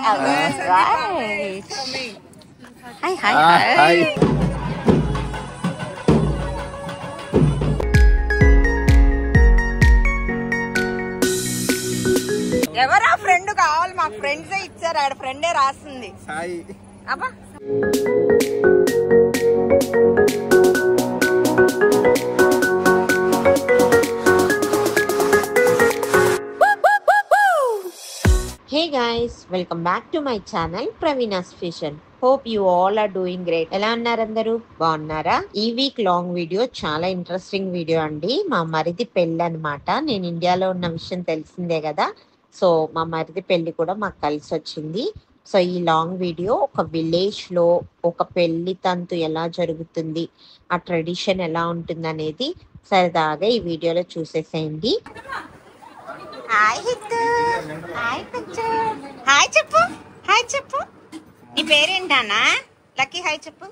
Right. Hi, hi, hi. ఎవరా friend కావాలి? మా ఫ్రెండ్సే ఇచ్చారు, ఆడ ఫ్రెండే రాస్తుంది. అబ్బా Hey guys, welcome back to my channel Praveena's Fusion. Hope you all are doing great. ఎలా ఉన్నారు అందరూ? బాగున్నారా? ఈ వీక్ లాంగ్ వీడియో చాలా ఇంట్రెస్టింగ్ వీడియో అండి. మా మరిది పెళ్ళి అన్నమాట. నేను ఇండియాలో ఉన్న విషయం తెలిసిందే కదా, సో మా మరిది పెళ్ళి కూడా మాకు కలిసి వచ్చింది. సో ఈ లాంగ్ వీడియో ఒక విలేజ్ లో ఒక పెళ్లి తంతు ఎలా జరుగుతుంది, ఆ ట్రెడిషన్ ఎలా ఉంటుంది అనేది సరదాగా ఈ వీడియోలో చూసేసేయండి. హాయ్ హిత్తు, హాయ్ పిచ్చు, హాయ్ చెప్పు, హాయ్ చెప్పు. నీ పేరేంటానా? లక్కీ హాయ్ చెప్పు.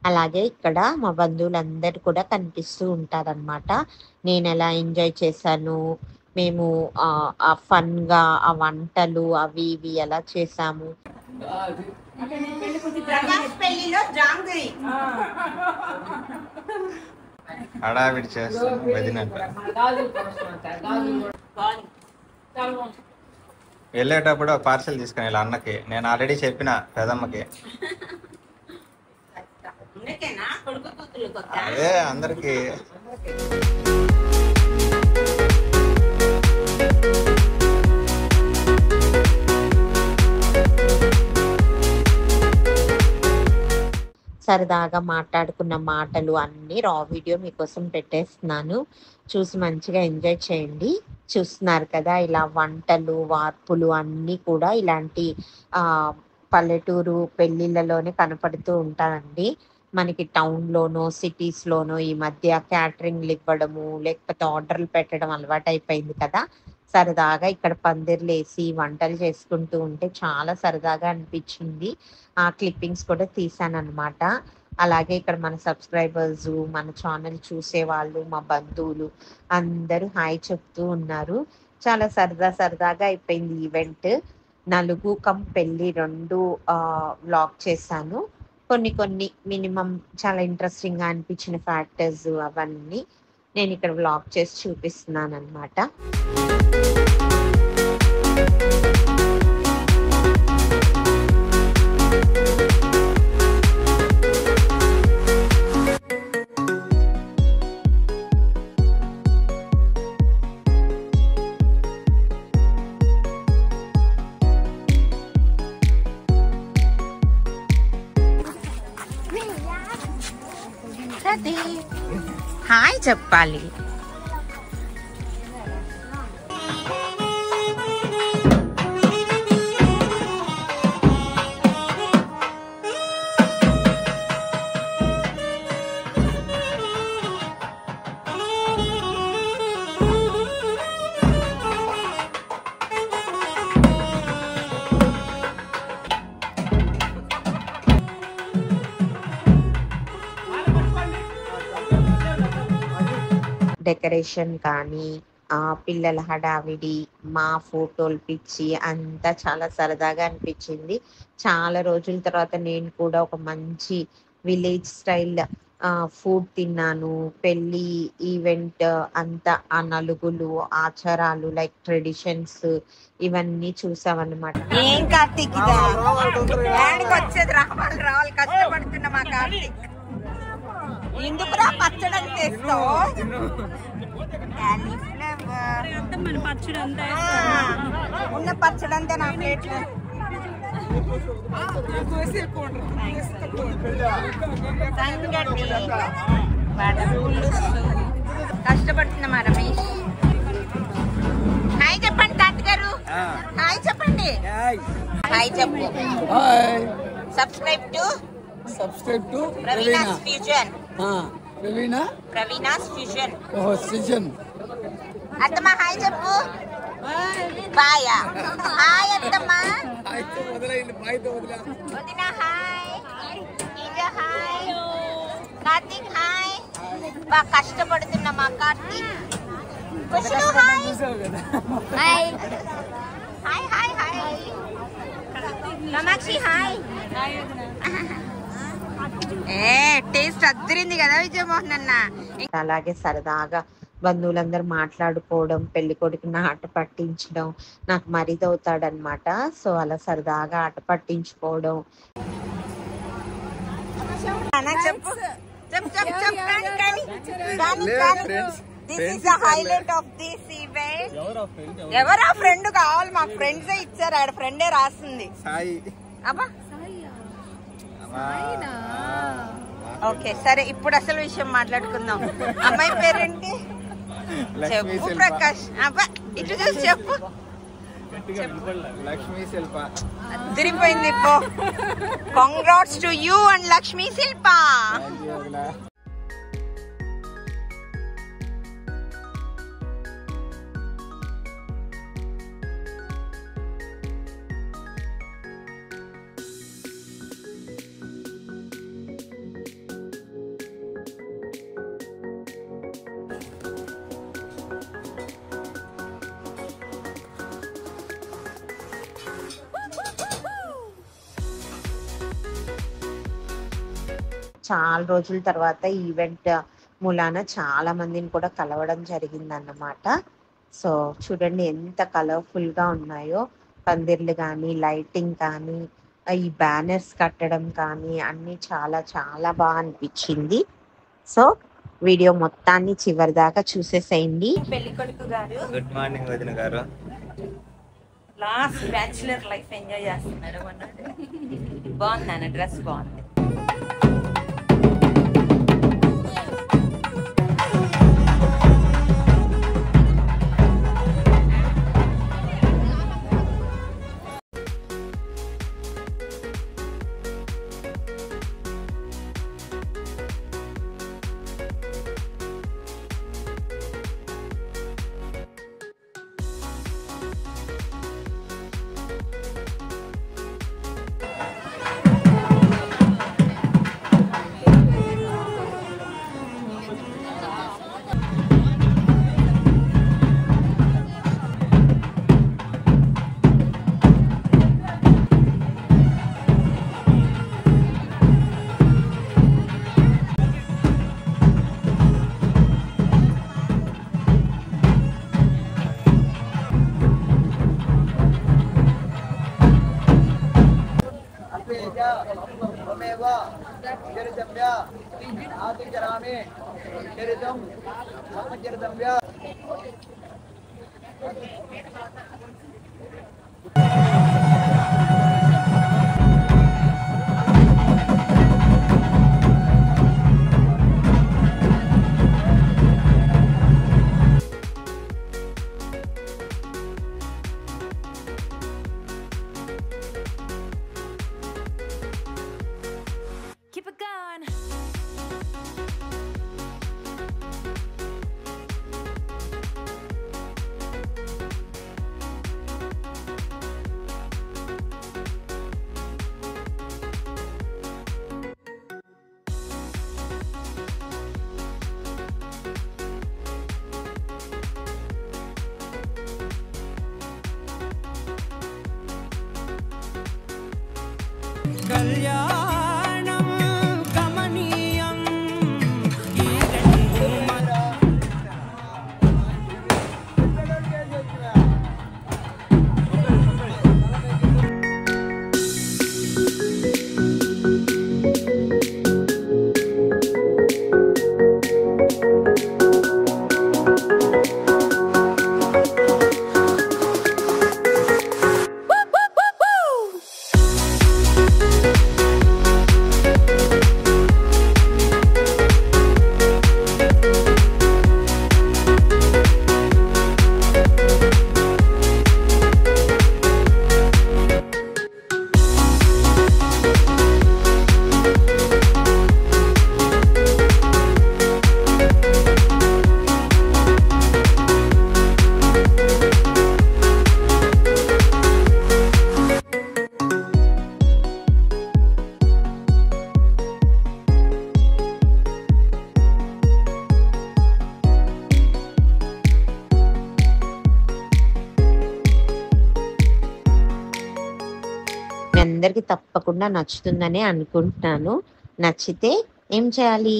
అలాగే ఇక్కడ మా బంధువులందరూ కూడా కనిపిస్తూ ఉంటారనమాట. నేను ఎలా ఎంజాయ్ చేశాను, మేము ఆ ఫన్ గా ఆ వంటలు అవి ఇవి ఎలా చేసాము. పెళ్లిలో జాంగ్రీ హడావిడి చేస్తాను వదినంట. వెళ్ళేటప్పుడు పార్సల్ తీసుకుని వెళ్ళి అన్నకి. నేను ఆల్రెడీ చెప్పిన పెదమ్మకి, అదే అందరికి. సరదాగా మాట్లాడుకున్న మాటలు అన్ని రా వీడియో మీకోసం పెట్టేస్తున్నాను, చూసి మంచిగా ఎంజాయ్ చేయండి. చూస్తున్నారు కదా, ఇలా వంటలు వార్పులు అన్నీ కూడా ఇలాంటి పల్లెటూరు పెళ్ళిళ్ళలోనే కనపడుతూ ఉంటారండి. మనకి టౌన్లోనో సిటీస్లోనో ఈ మధ్య క్యాటరింగ్లు ఇవ్వడము లేకపోతే ఆర్డర్లు పెట్టడం అలవాటు అయిపోయింది కదా. సరదాగా ఇక్కడ పందిర్లు వేసి వంటలు చేసుకుంటూ ఉంటే చాలా సరదాగా అనిపించింది. ఆ క్లిప్పింగ్స్ కూడా తీసాను అనమాట. అలాగే ఇక్కడ మన సబ్స్క్రైబర్స్, మన ఛానల్ చూసే వాళ్ళు, మా బంధువులు అందరూ హాయ్ చెప్తూ ఉన్నారు. చాలా సరదాగా అయిపోయింది ఈవెంట్. నలుగు కం పెళ్ళి రెండు వ్లాగ్ చేశాను. కొన్ని మినిమం చాలా ఇంట్రెస్టింగ్ గా అనిపించిన ఫ్యాక్టర్స్ అవన్నీ నేను ఇక్కడ వ్లాగ్ చేసి చూపిస్తున్నాను అనమాట. హాయ్ చెప్పాలి. డెకరేషన్ కానీ ఆ పిల్లల హడావిడి, మా ఫోటోలు పిచ్చి అంతా చాలా సరదాగా అనిపించింది. చాలా రోజుల తర్వాత నేను కూడా ఒక మంచి విలేజ్ స్టైల్ ఫుడ్ తిన్నాను. పెళ్ళి ఈవెంట్ అంతా ఆ నలుగులు ఆచారాలు లైక్ ట్రెడిషన్స్ ఇవన్నీ చూసామన్నమాట. ఏం కార్తీక్ వచ్చేది? రావాలి కష్టపడుతున్నా మా కార్తీక్. ఎందుకురా పచ్చడి తెస్తావు? ఉన్న పచ్చడి అంతా నా ప్లేట్లో. కష్టపడుతున్నామా రమేష్? హాయ్ చెప్పండి తాత గారు, హాయ్ చెప్పండి. హాయ్ చెప్పు. Subscribe to Praveena's Fusion. Praveena's Fusion. అత్తమ్మా హాయ్ చెప్పు. బాయ్. హాయ్ అత్తమ్మా. వదిన హాయ్. ఈజా హాయ్. కార్తీక్ హాయ్. బాగా కష్టపడుతున్నా మా Karthik. Khushu hi hi hi hi hi Kamakshi hi taste అద్దరింది కదా విజయమోహన్ అన్న. అలాగే సరదాగా బంధువులందరూ మాట్లాడుకోవడం, పెళ్లి కొడుకుని ఆట పట్టించడం, నాకు మరిదవుతాడనమాట. సో అలా సరదాగా ఆట పట్టించుకోవడం. చెప్పు చెప్పు చెప్పు చెప్పు. This is the highlight of this event. ఎవరా ఫ్రెండ్ కావాలి? మా ఫ్రెండ్సే ఇచ్చారు, ఆడ ఫ్రెండే రాస్తుంది. అబ్బా ఓకే సరే, ఇప్పుడు అసలు విషయం మాట్లాడుకుందాం. అమ్మాయి పేరేంటి? చెప్పు ప్రకాష్. అబ్బా ఇటు చూసి చెప్పు. లక్ష్మీ శిల్ప. అదిరిపోయింది. పో, congrats to you and Lakshmi Shilpa. చాలా రోజుల తర్వాత ఈవెంట్ మూలాన చాలా మందిని కూడా కలవడం జరిగిందన్నమాట. సో చూడండి ఎంత కలర్ఫుల్ గా ఉన్నాయో పందిర్లు కానీ, లైటింగ్ కానీ, ఈ బ్యానర్స్ కట్టడం కానీ అన్ని చాలా చాలా బాగా అనిపించింది. సో వీడియో మొత్తాన్ని చివరి దాకా చూసేసేయండి. పెళ్లి కొడుకు గారు గుడ్ మార్నింగ్ వదిన గారు. లాస్ట్ బ్యాచులర్ లైఫ్ ఎంజాయ్ చేస్తున్నారు. బాగుంది అన్న, డ్రెస్ బాగుంది. Keep it going. కళ్యాణం కమనీయం ఈ అందరికీ తప్పకుండా నచ్చుతుందని అనుకుంటున్నాను. నచ్చితే ఏం చేయాలి?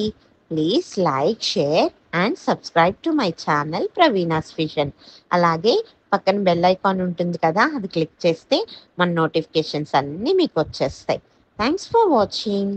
Please like, share and subscribe to my channel Praveena's fusion. అలాగే పక్కన బెల్ ఐకాన్ ఉంటుంది కదా, అది క్లిక్ చేస్తే మన నోటిఫికేషన్స్ అన్నీ మీకు వచ్చేస్తాయి. Thanks for watching.